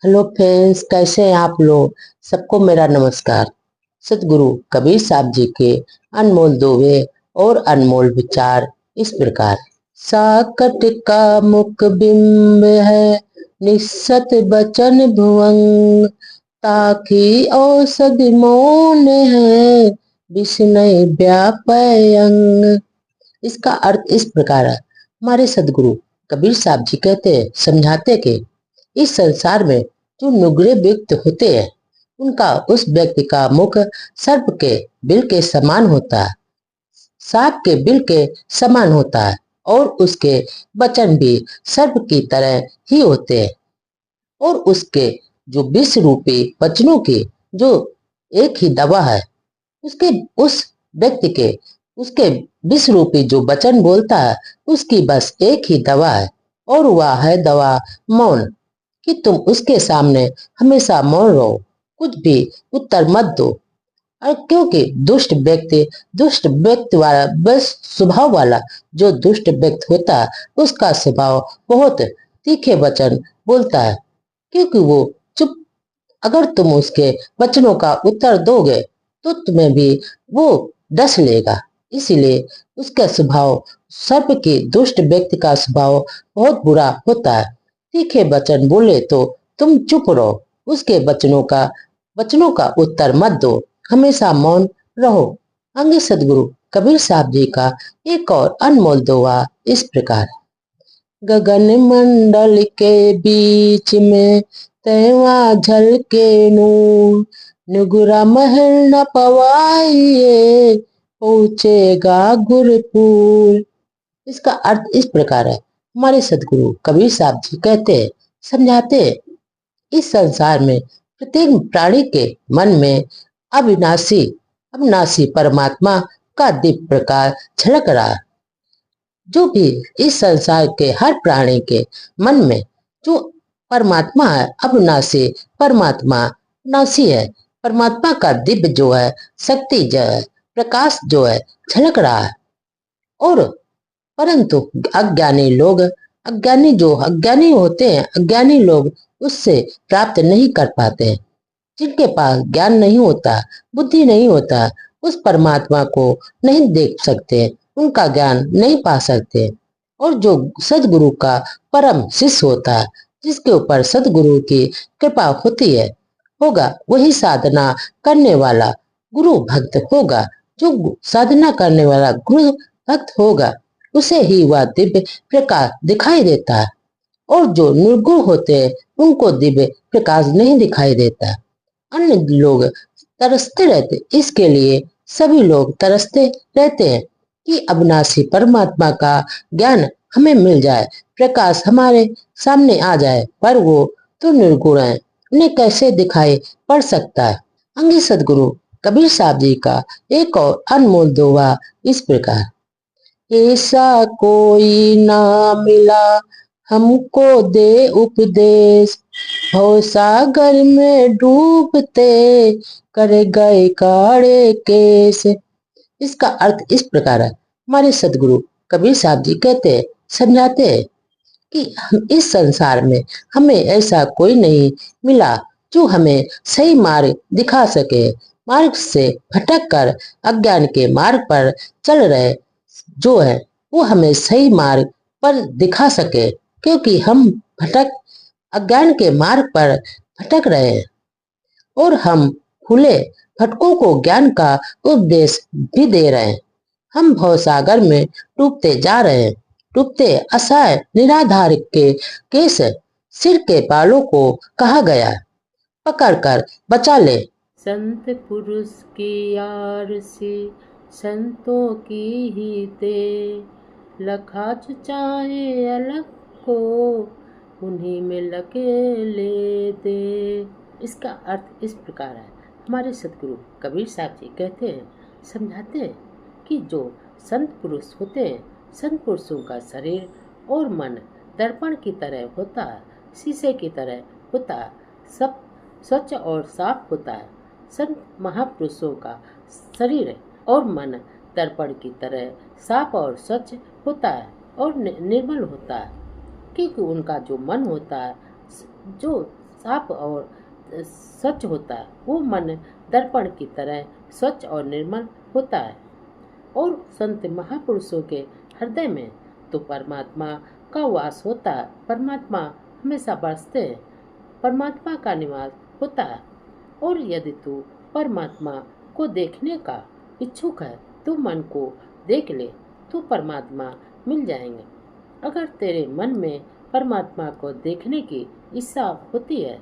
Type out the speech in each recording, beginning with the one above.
Hello friends, कैसे हैं आप लोग। सबको मेरा नमस्कार। सतगुरु कबीर साहब जी के अनमोल दोहे और अनमोल विचार इस प्रकार। साकट का मुख बिंब है, निस्सत बचन भुवंग, ताकि औषध मौन है, विस्मय व्यापयंग। इसका अर्थ इस प्रकार है। हमारे सदगुरु कबीर साहब जी कहते हैं, समझाते कि इस संसार में जो नुगड़े व्यक्ति होते हैं, उनका उस व्यक्ति का मुख सर्प के बिल के समान होता है, सांप के बिल के समान होता है, और उसके वचन भी सर्प की तरह ही होते हैं। और उसके जो विष रूपी वचनों की जो एक ही दवा है, उसके उस व्यक्ति के उसके विष रूपी जो वचन बोलता है, उसकी बस एक ही दवा है, और वह है दवा मौन। कि तुम उसके सामने हमेशा मौन रहो, कुछ भी उत्तर मत दो। और क्योंकि दुष्ट व्यक्ति वाला बस स्वभाव वाला जो दुष्ट व्यक्ति होता है, उसका स्वभाव बहुत तीखे वचन बोलता है। क्योंकि वो चुप, अगर तुम उसके वचनों का उत्तर दोगे तो तुम्हें भी वो डस लेगा। इसीलिए उसका स्वभाव, सर्प के दुष्ट व्यक्ति का स्वभाव बहुत बुरा होता है। तीखे वचन बोले तो तुम चुप रहो, उसके वचनों का उत्तर मत दो, हमेशा मौन रहो। अंगे सदगुरु कबीर साहब जी का एक और अनमोल दोहा इस प्रकार। गगन मंडल के बीच में तैवा झलके नूर, नुगरा महल न पवाइए, पहुंचेगा गुरपुर। इसका अर्थ इस प्रकार है। हमारे सदगुरु कबीर साहब जी कहते हैं, समझाते हैं, इस संसार में प्रत्येक प्राणी के मन में अविनाशी अविनाशी परमात्मा का दिव्य प्रकाश झलक रहा है। जो भी इस संसार के हर प्राणी के मन में जो परमात्मा है, अविनाशी परमात्मा नासी है। परमात्मा का दिव्य जो है, शक्ति जो है, प्रकाश जो है, झलक रहा है। और परंतु अज्ञानी होते हैं, अज्ञानी लोग उससे प्राप्त नहीं कर पाते हैं। जिनके पास ज्ञान नहीं होता, बुद्धि नहीं होता, उस परमात्मा को नहीं देख सकते, उनका ज्ञान नहीं पा सकते। और जो सदगुरु का परम शिष्य होता है, जिसके ऊपर सदगुरु की कृपा होती है, होगा वही साधना करने वाला गुरु भक्त होगा। जो साधना करने वाला गुरु भक्त होगा, उसे ही वह दिव्य प्रकाश दिखाई देता है। और जो निर्गुण होते हैं, उनको दिव्य प्रकाश नहीं दिखाई देता। अन्य लोग तरसते रहते, इसके लिए सभी लोग तरसते रहते हैं कि अविनाशी परमात्मा का ज्ञान हमें मिल जाए, प्रकाश हमारे सामने आ जाए। पर वो तो निर्गुण है, उन्हें कैसे दिखाई पड़ सकता है। अंगी सदगुरु कबीर साहब जी का एक और अनमोल दोहा इस प्रकार। ऐसा कोई ना मिला हमको दे उपदेश, भव सागर में डूबते कर गए काड़े केस। इसका अर्थ इस प्रकार है। हमारे सदगुरु कबीर साहब जी कहते हैं, समझाते हैं कि हम इस संसार में हमें ऐसा कोई नहीं मिला जो हमें सही मार्ग दिखा सके। मार्ग से भटक कर अज्ञान के मार्ग पर चल रहे जो है, वो हमें सही मार्ग पर दिखा सके। क्योंकि हम भटक अज्ञान के मार्ग पर भटक रहे हैं, और हम खुले भटकों को ज्ञान का उपदेश भी दे रहे हैं। हम भवसागर में डूबते जा रहे हैं, डूबते असहाय निराधार के केस सिर के बालों को कहा गया, पकड़कर बचा ले। संत पुरुष की यार से संतों की ही ते, लखाच चाहे अलग को उन्हीं में लगे ले दे। इसका अर्थ इस प्रकार है। हमारे सदगुरु कबीर साहब जी कहते हैं, समझाते हैं कि जो संत पुरुष होते हैं, संत पुरुषों का शरीर और मन दर्पण की तरह होता है, शीशे की तरह होता है, सब स्वच्छ और साफ होता है। संत महापुरुषों का शरीर और मन दर्पण की तरह साफ और स्वच्छ होता है और निर्मल होता है। क्योंकि उनका जो मन होता है, जो साफ और स्वच्छ होता है। वो मन दर्पण की तरह स्वच्छ और निर्मल होता है। और संत महापुरुषों के हृदय में तो परमात्मा का वास होता है। परमात्मा हमेशा बरसते हैं, परमात्मा का निवास होता है। और यदि तू परमात्मा को देखने का इच्छुक है तो मन को देख ले, तो परमात्मा मिल जाएंगे। अगर तेरे मन में परमात्मा को देखने की इच्छा होती है,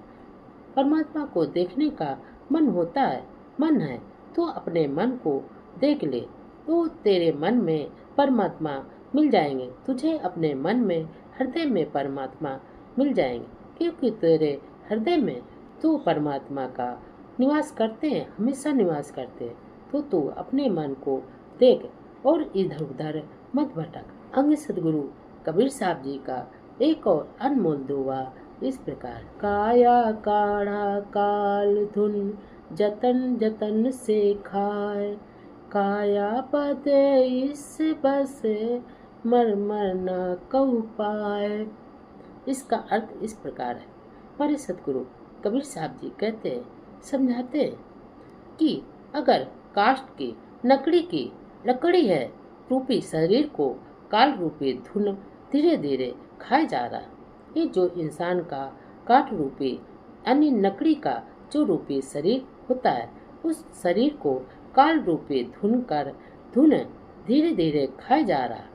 परमात्मा को देखने का मन है, तो अपने मन को देख ले, तो तेरे मन में परमात्मा मिल जाएंगे। तुझे अपने मन में हृदय में परमात्मा मिल जाएंगे, क्योंकि तेरे हृदय में तू परमात्मा का निवास करते हैं, हमेशा निवास करते हैं। तो तू अपने मन को देख और इधर उधर मत भटक। अंग सदगुरु कबीर साहब जी का एक और अनमोल दोहा इस प्रकार। काया काढ़ा काल धुन जतन जतन से खाए, काया पद इस बस मर मर न कहु पाए। इसका अर्थ इस प्रकार है। हमारे सतगुरु कबीर साहब जी कहते हैं, समझाते हैं कि अगर काष्ठ की लकड़ी है रूपी शरीर को काल रूपी धुन धीरे धीरे खाए जा रहा है। ये जो इंसान का काठ रूपी यानी लकड़ी का जो रूपी शरीर होता है, उस शरीर को काल रूपी धुन धीरे धीरे खाए जा रहा है।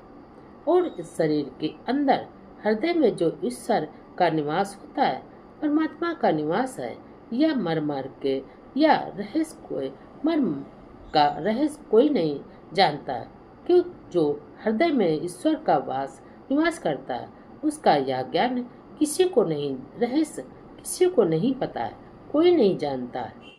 और इस शरीर के अंदर हृदय में जो ईश्वर का निवास होता है, परमात्मा का निवास है, यह मर के या मर्म का रहस्य कोई नहीं जानता है। क्यों जो हृदय में ईश्वर का निवास करता है, उसका यह ज्ञान किसी को नहीं पता है, कोई नहीं जानता है।